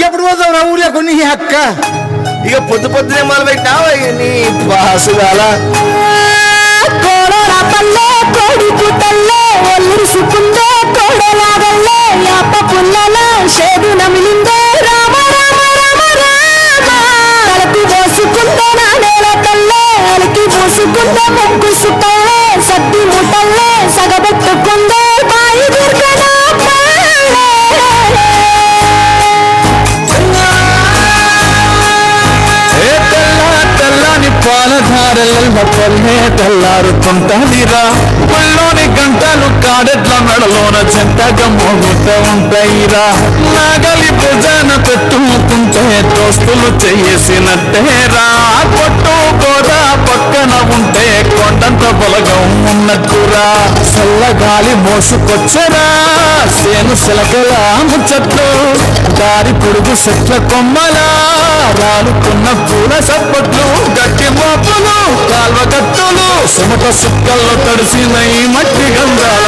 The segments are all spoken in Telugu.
ఇంకెప్పుడు పోతావు నా ఊళ్ళో కొన్ని అక్క ఇక పొద్దు పొద్దునే మొదలు పెట్టావు నీ పాసుగాల కోడల పల్లె కోడి పుట్టల్లే ఒల్లుసుకుందే కోడలాగల్లే యాప పుల్లల షేదు నమిలిందే రామ రామ రామ రామ తలకు పోసుకుందే నా నేల కల్లే అలికి పోసుకుందే ముగ్గు సుట్టల్లే సద్ది ముట్టల్లే సగబెట్టుకుందే బాయి దుర్గనా పాలధారల పల్లె తెల్లారుతుంటాదిరా పళ్ళోని గంటలు కాడెట్ల మెడలోన చెంతగా మోగుతూ ఉంటాయిరా నాగలి భుజాన పెట్టుకుంటే దోస్తులు చేసినట్టేరా పొట్టు గోడ పక్కన ఉంటే కొండంత బలగం ఉన్నట్టురా చల్లగాలి మోసుకొచ్చరా సేను సిలకల ముచ్చట్లు దారి పొడుగు చెట్ల కొమ్మలా రాలుకున్న పూల సప్పట్లు గట్టి మోపులు కాల్వ గట్టులు సుమట సుక్కల్లో తడిసిన ఈ మట్టి గంధాల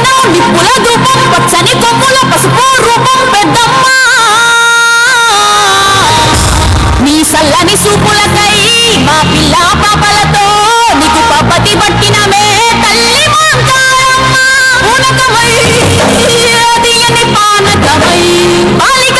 బోనం నిప్పుల ధూపం పచ్చని కొమ్ముల పసుపు రూపం పెద్దమ్మ నీ సల్లని సూపులకై మా పిల్ల పాపలతో నీకు పబ్బతి పట్టినమే తల్లి మాంకారమ్మ పూనకమై తీయని పానకమై బాలిక